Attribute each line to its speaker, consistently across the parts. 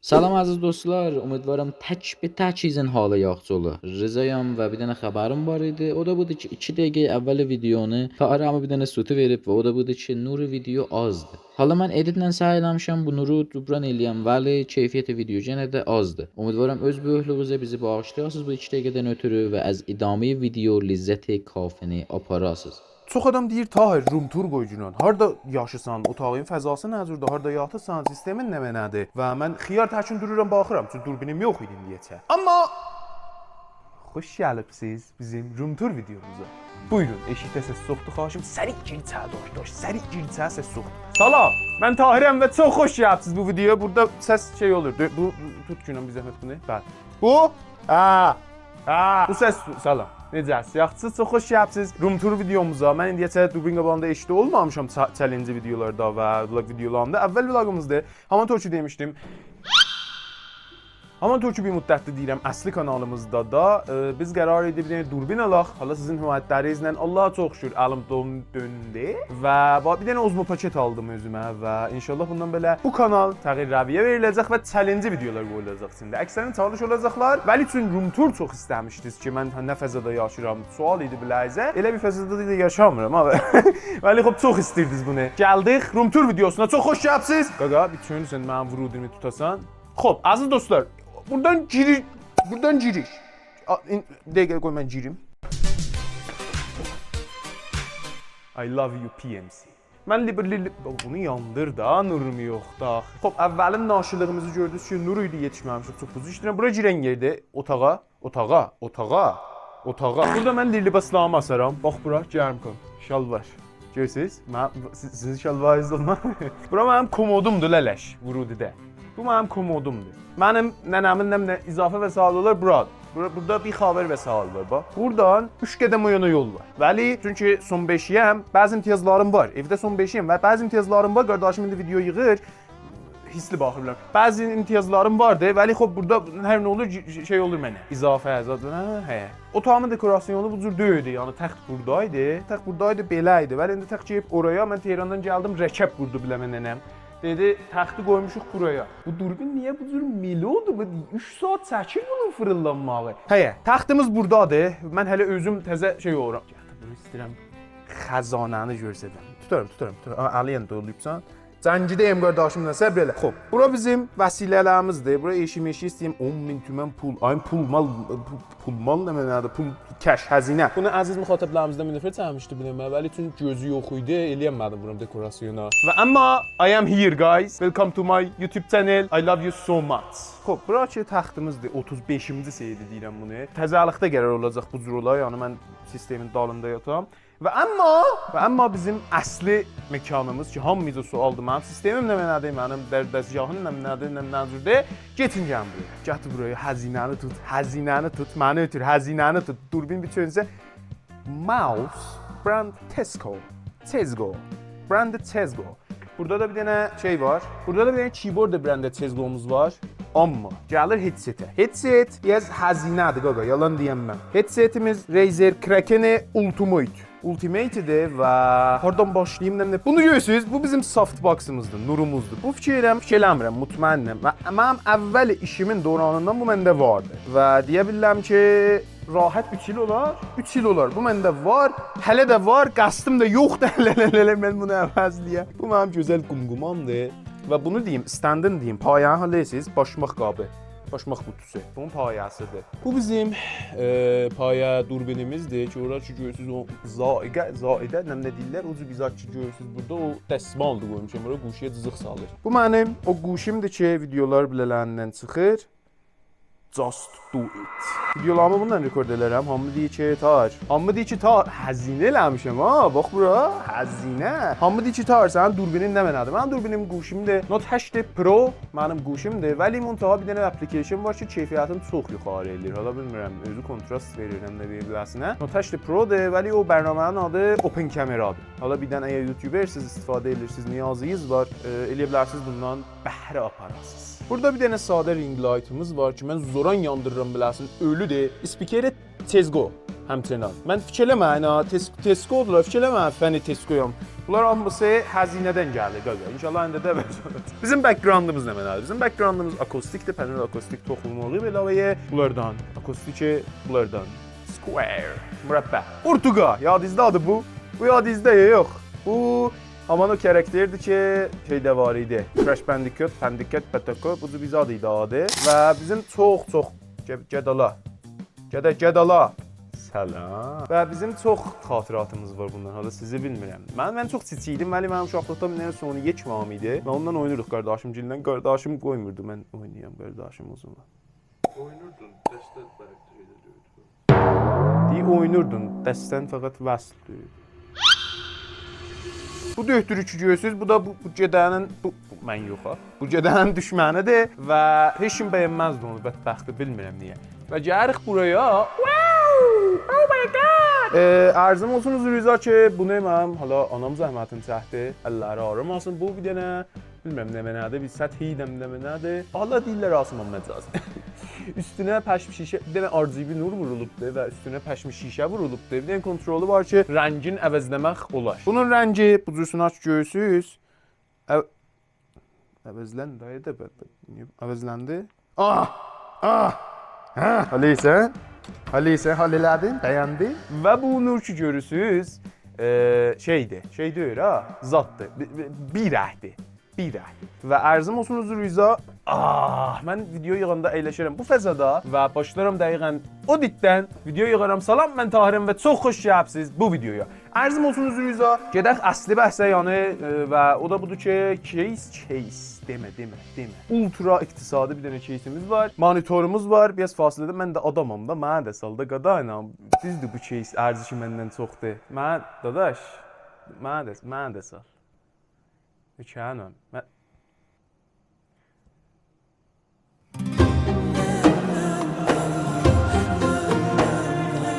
Speaker 1: Salam aziz dostlar, ümidvaram tək bir təkizin halı yaxşı olur. Rizayam və bir dənə xəbərim var idi. O da budur ki, 2 dəqiqə əvvəl videonu Tarama bir dənə sutu verib və o da budur ki, nuru video azdır. Hala mən editlə səy eləmişəm bu nuru cubran eləyəm, vəli keyfiyyəti video yenə də azdır. Ümidvaram öz böyüklüyünüzə bizi bağışlayasınız bu 2 dəqiqədən ötürü və az idami video lizzəti kafini aparasınız.
Speaker 2: Çox adam deyir Tahir, rum tur qoy günan. Harda yaşısan, otağın fəzası nəzirdə, harda yatırsan, sistemin nə mənədir? Və mən xiyar təkin dururam, baxıram. Çünki durbinim yox idi indiyəcə. Amma xoş gəlibsiz bizim rum tur videomuza. Buyurun, eşikdə səs soxdu xahişim. Səri girçə doş, səri girçə səs soxdu. Salam, mən Tahirəm və çox xoş gəlibsiz bu videoya. Burada səs şey olur. Bu tut günan bir zəhmət bunu. Bəli. Bu? Bu səs salam. Necəsiz? Yaxşısınız, çox xoş gəlibsiz rum tur videomuza. Mən indiyəcə durbin qabağında eşitdə olmamışam challenge videolarda və vlog videolarında. Əvvəl vlogumuzda Haman Torçu demişdim. Haman Torçu bir müddətdir deyirəm, əsli kanalımızda da biz qərar edib bir dənə durbin alaq. Hala sizin hümayətlərinizlə Allaha çox şükür əlim döndü və bir dənə ozmo paket aldım özümə və inşallah bundan belə bu kanal təğyir rəviyyə veriləcək və challenge videolar qoyulacaq içində. Əksərin çalış olacaqlar. Vəli üçün rum tur çox istəmişdiniz ki, mən nə fəzada yaşayıram. Sual idi biləyizə. Elə bir fəzada da yaşamıram ha. Vəli xop çox istəyirdiniz bunu. Gəldik rum tur videosuna. Çox xoş gəlibsiz. Qaqa, bir çönsən mənim vurudunu tutasan. Xop, əziz dostlar, buradan giriş. Dəqiqə qoy mən girim. I love you PMC. Mən liberli bunu yandır da, nurum yox da. Xop, əvvəlin naşılığımızı gördünüz ki, nur idi yetişməmişik, çox uzun işləyirəm. Bura girən yerdə otağa. Burada mən libaslarımı asaram. Bax bura, gərim kom. Şalvar. Görürsünüz? Sizin şalvarınız olmaz. Bura mənim komodumdur lələş, vurudidə. Bu mənim komodumdur. Mənim nənəmin izafə vəsaitlər buradır. Burada bir xəbər vəsait var bax. Buradan 3 qədəm o yana yol var. Bəli, çünki son 5-yəm, bəzi imtiyazlarım var. Evdə son 5-yəm və bəzi imtiyazlarım var. Qardaşım indi video yığır. Hisli baxırlar. Bəzi imtiyazlarım vardı. Bəli, xop burada hər nə olur şey olur mənə. İzafə hə. Otağımın dekorasyonu bu cür deyildi. Yəni təxt buradaydı. Təxt buradaydı, belə idi. Bəli, indi təxt gəlib oraya. Mən Tehrandan gəldim, rəkəb qurdu bilə nənəm. Dedi, təxti qoymuşuq buraya. Bu durbin niyə bu cür milodur? 3 saat çəkir bunun fırlanmağı. Həyə, təxtimiz buradadır. Mən hələ özüm təzə şey oluram. Bunu istəyirəm xəzanəni görsədən. Tutarım. Aliyən doluyubsan. Zəngidəyim qardaşımla, səbr elə. Xoş, bura bizim vəsilələrimizdir. Bura eşim-eşi istəyim 10.000 tümən pul. Ayın pulmal nə mənədir? Pul kəş, həzinə. Bunu əziz müxatiblərimizdən bir nəfər çəkmişdi bilmə. Bəli, çünki gözü yox idi, eləyəmədim buram dekorasyona. Və amma I am here guys. Welcome to my YouTube channel. I love you so much. Xoş, bura ki təxtimizdir. 35-ci seyidi deyirəm bunu. Təzəlikdə qərar olacaq bu cür olay. Yəni mən sistemin dalında yatam. Və amma bizim əsli məkanımız ki, hamımıza sualdır. Mənim sistemim nə mənədir, mənim dərdəzgahım nə mənədir, nə mənədir. Getin gəlin buraya. Gətir buraya, həzinəni tut, məni ötür, həzinəni tut. Durbin bir çönsə mouse brand Tesco. Brand Tesco. Burada da bir dənə şey var. Burada da bir dənə keyboard brand Tesco'muz var. Amma gəlir headsetə. Headset biraz həzinədir qaqa, yalan deyəmməm. Headsetimiz Razer Kraken Ultimate-dir və hardan başlayım nə? Bunu görürsünüz, bu bizim softbox-ımızdır, nurumuzdur. Bu fikirləmirəm, mutmainəm. Mənim əvvəl işimin dövrünündən bu məndə vardı. Və deyə bilərəm ki, rahat 3 il olar. 3 il olar. Bu məndə var, hələ də var, qəsdim də yoxdur hələ mən bunu əvəzləyəm. Bu mənim gözəl qumqumamdır. Və bunu deyim, standın deyim, payanı halıyasınız, başmaq qabı. Başmaq qutusu. Bunun payasıdır. Bu bizim paya durbinimizdir ki, orada ki görürsünüz o zaidə, nə deyirlər, o cür bizar ki görürsünüz burada o dəsmaldır qoymuşam, oraya quşuya cızıq salır. Bu mənim o quşumdur ki, videolar bilələrindən çıxır. Just do it. Videolarımı bundan rekord elərəm. Hamı deyir ki, tar. Həzinə eləmişəm ha. Bax bura, həzinə. Hamı deyir ki, tar, sənin durbinin nə mənədir? Mənim durbinim quşumdur. Note 8 Pro mənim quşumdur. Vəli muntaha bir dənə application var ki, keyfiyyətini çox yuxarı eləyir. Hala bilmirəm, özü kontrast verir həm də biləsinə. Note 8 Pro-dur. Vəli o bərnamənin adı Open Camera-dır. Hala bir dənə əgər YouTuber-siz istifadə edirsiniz, niyazınız var, eləyə bilərsiniz bundan bəhrə aparasınız. Burada bir dənə sadə ring light'ımız var ki, mən zoran yandırıram biləsin, ölüdür. Spikeri Tesco həmçinin. Mən fikirləmə, Tesco'durlar, fikirləmə, fəni Tesco'yam. Bunlar hamısı xəzinədən gəlir qaqa. İnşallah indi də bizim backgroundımız nə mənadır? Bizim backgroundımız akustikdir, panel akustik toxunmalı belavəyə bunlardan, akustiki bunlardan. Square, mürəbbə. Urtuqa, yadınızdadır bu? Bu yadınızda yox. Bu haman o karakterdir ki, şeydə var idi. Crash Bandicoot, Patako, bu biz adı adı və bizim çox Cədala. Cədala. Salam. Və bizim çox xatirətimiz var bundan. Hala sizi bilmirəm. Mən çox kiçik idim, vəli mənim uşaqlıqda bir Sony geçmam idi. Və ondan oynayırdıq qardaşımgillə. Qardaşım qoymurdu mən oynayam qardaşım uzunla.
Speaker 3: Oynurdun, dəstə bərəkdir deyirdi.
Speaker 2: Deyə oynurdun, dəstən fəqət vəsl deyirdi. Bu döhtürücü görürsüz, bu da bu cədənin, mən yox ha. Bu cədənin düşmənidir və heç kim bəyənməzdi onu, bədbəxti bilmirəm niyə. Və gəlirik buraya. Wow! Oh my god! Arzum olsun huzurunuzda ki, bunu mənim hala anam zəhmətin çəkdi. Əlləri ağrım olsun. Bu bir dənə bilmirəm nə mənadır, bir səthi idəm nə mənadır. Allah deyirlər Asım Məcaz. Üstünə pəşmi şişə, bir dənə RGB nur vurulubdur və üstünə pəşmi şişə vurulubdur. Bir dənə kontrolu var ki, rəngin əvəzləmək olar. Bunun rəngi bu cürsünü aç görürsüz. Əvəzləndi, dayı da əvəzləndi. Haleysən, halelədin, bəyəndi. Və bu nur ki görürsüz, şeydir ha, zaddır, bir rəhdir. Və ərzim olsun huzurunuzda, mən video yığanda əyləşirəm bu fəzada və başlarım dəqiqən o ditdən video yığaram. Salam, mən Tahirəm və çox xoş gəlibsiz bu videoya. Ərzim olsun huzurunuzda, gedək əsli bəhsə yəni və o da budur ki, case, demə. Ultra iqtisadi bir dənə case'imiz var, monitorumuz var, biraz fasilədə mən də adamam da, mənə də salda qadayla. Düzdür bu case ərzişi məndən çoxdur. Dadaş, mənə də sal. Mükəmmel.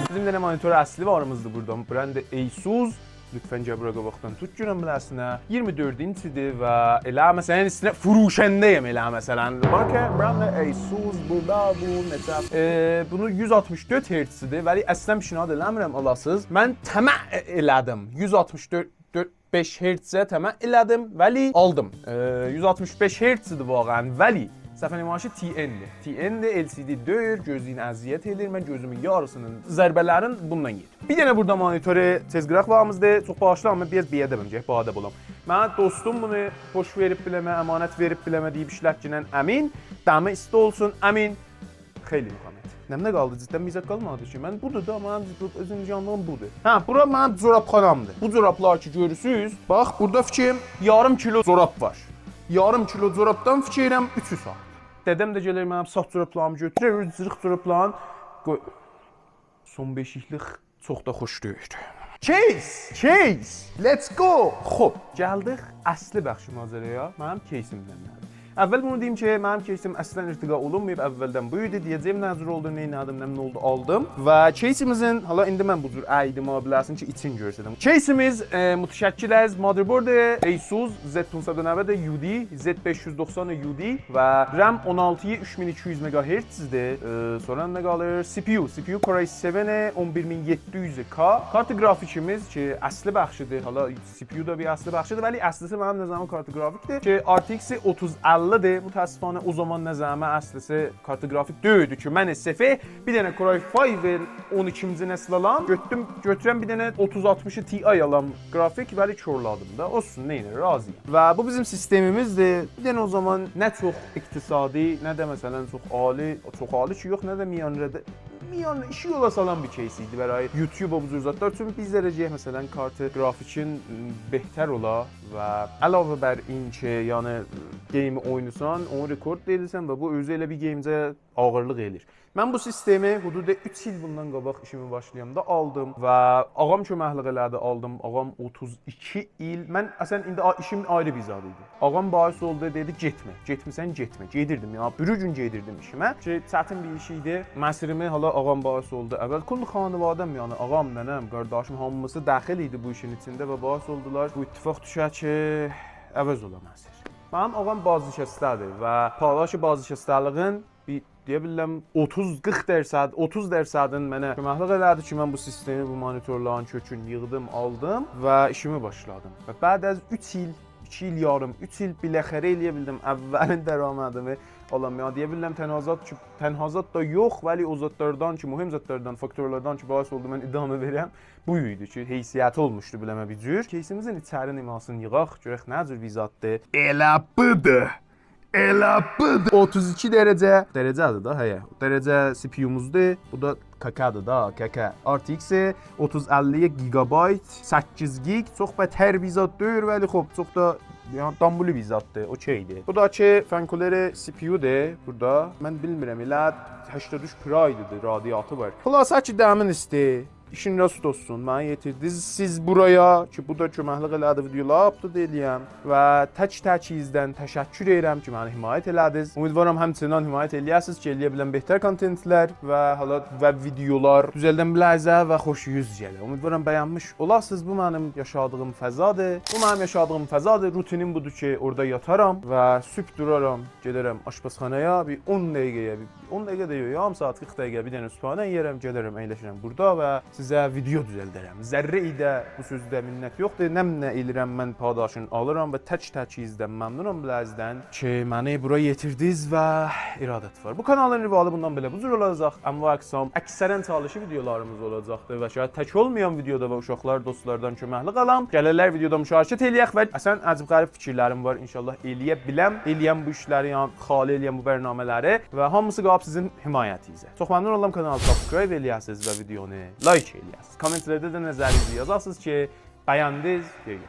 Speaker 2: Bizim dənə monitor əsli varımızdır buradan. Brəndi Asus. Lütfən cəbra qabaqdan tut görən biləsinə. 24 inçidir və elə məsələn üstünə furuşəndəyəm elə məsələn. Bakın, brəndi Asus burada bu necə. Bunu 164 Hz-dir. Vəli əslən pişinad eləmirəm alasız. Mən təməh elədim. 164 Hz-ə təməh elədim, vəli aldım. 165 Hz-dir vaqəən, vəli səfə nümayişi TN-dir. TN-dir, LCD deyir, gözlüyün əziyyət edir, mən gözümün yarısının zərbələrin bundan yedim. Bir dənə burada monitoru tezqıraq vaxtımızdır, çox bağışlı amma biraz biyədəbəm, badə bulam. Mən dostum bunu boş verib biləmə, əmanət verib biləmə deyib işləkçinən əmin, dəmi isti olsun, əmin, xeyli müxamət. Nəmdə qaldı, ciddən mizət qalmadı ki, mən budur da, mənim özüm canlığım budur. Bura mənim corabxanamdır. Bu corablar ki görürsünüz, bax, burada fikrim yarım kilo corab var. Yarım kilo corabdan fikirəm 300 saat. Dədəm də gəlir mənim saç corablarımı götürür, zırıq corablarını qoy. Son beşiklik çox da xoş deyir. Case, let's go. Xoş, gəldik əsli bəxşi mazərəyə, mənim case'imdən nədir? Əvvəl bunu deyim ki, mənim case'im əslən irtiqa olunmayıb, əvvəldən bu idi, deyəcəyim nəzir oldu, neylədim, nə oldu, aldım. Və case'imizin, hala indi mən bu cür əydim, biləsin ki, için görsədim. Case'imiz mütəşəkkil az motherboard Asus Z590 UD, Z590 UD və RAM 16'yı 3200 MHz-dir. Sonra nə qalır? CPU Core i7 11700K. Kartı qrafikimiz ki, əsli bəxşidir, hala CPU da bir əsli bəxşidir, vəli əslisi mənim nəzəmim kartı qrafikdir ki, RTX 3050 mütəəssifانه o zaman nəzəmə əslisi kartı qrafik deyildi ki, mən SF bir dənə Core i5 12-ci nəsil alam, götürəm bir dənə 3060 Ti alam qrafik, vəli körladım da, olsun, neynir, razıyım. Və bu bizim sistemimizdir. Bir dənə o zaman nə çox iqtisadi, nə də məsələn çox ali ki, yox, nə də miyanrədə işi yola salan bir case idi bəray YouTube bu zürzatlar üçün biz dərəcəyə məsələn kartı grafikin behter ola və əlavə bər in ki, yəni game oynusan, onu rekord edirsən və bu özü elə bir game'cə ağırlıq edir. Mən bu sistemi hüdudda 3 il bundan qabaq işimi başlayanda aldım və ağam köməklik elədi, aldım. Ağam 32 il. Mən əslən indi işim ayrı bir zad idi. Ağam bahis oldu, dedi getmirsən getmə. Gedirdim ya, bir gün gedirdim işimə. Ki çətin bir iş idi. Məsirimi hala ağam bahis oldu. Əvvəl kullu xanavadəm, yəni ağam, nənəm, qardaşım hamısı daxil idi bu işin içində və bahis oldular. Bu ittifaq düşər ki, əvəz ola məsir. Mənim ağam bazı şəxslərdir və paylaşı bazı şəxslərliğin bir deyə bilərəm 30-40%, 30%-in mənə köməklik elədi ki, mən bu sistemi, bu monitorların kökünü yığdım, aldım və işimi başladım. Və bəd az 3 il, 2 il yarım, 3 il biləxərə eləyə bildim əvvəlin dərəmədimi alam. Ya deyə bilərəm tənhazat da yox, vəli o zatlardan ki, mühüm zatlardan, faktorlardan ki, bahis oldu mən idamə verəm. Bu idi ki, heysiyyəti olmuşdu biləmə bir cür. Keysimizin içəri nümasını yığaq, görək nə cür vizatdır. Elə budur. Elə budur. 32 dərəcədir da, həyə. Dərəcə CPU-muzdur. Bu da KK-dır da, KK. RTX 3050 GB, 8 GB. Çox bətər vizat deyil, vəli xob, çox da yəni dambulu vizatdır, okeydir. Bu da ki, Fankuleri CPU-dur burada. Mən bilmirəm, elə 83 Pride'dir, radiatı var. Xülasə ki, dəmin isti. İşin rast olsun, mənə yetirdiniz siz buraya ki, bu da köməklik elədi videolar upload eləyəm və tək-təkizdən təşəkkür edirəm ki, məni himayət elədiniz. Ümidvaram həmçinin himayət eləyəsiniz ki, eləyə bilən betər kontentlər və hala veb videolar düzəldən biləcə və xoş yüz gələ. Ümidvaram bəyənmiş olasınız. Bu mənim yaşadığım fəzadır. Bu mənim yaşadığım fəzadır. Rutinim budur ki, orada yataram və sübh duraram, gedərəm aşpazxanaya bir 10 dəqiqəyə, 10 dəqiqə də yox, yarım saat, 40 dəqiqə bir dənə sübhanə yeyərəm, gedərəm, əyləşirəm burada və sizə video düzəldərəm. Zərrə ilə bu sözdə minnət yoxdur. Nə elirəm mən padaşını alıram və tək-təkizdən məmnunam biləzdən ki, məni bura yetirdiniz və iradət var. Bu kanalın rivalı bundan belə bu cür olacaq. Amma əksam əksərən çalışı videolarımız olacaqdır və şayad tək olmayan videoda və uşaqlar, dostlardan köməklik alam. Gəlirlər videoda müşahirət eləyək və əsən əcib-qərib fikirlərim var. İnşallah eləyə biləm. Eləyəm bu işləri, yəni xali eləyəm bu bərnamələri və hamısı qalıb sizin himayətinizə. Çox məmnun oldum, kanalı subscribe eləyəsiniz və videonu like eləyəsiniz. Kommentlərdə də nəzərinizi yazasınız ki, bəyəndiniz, deyil.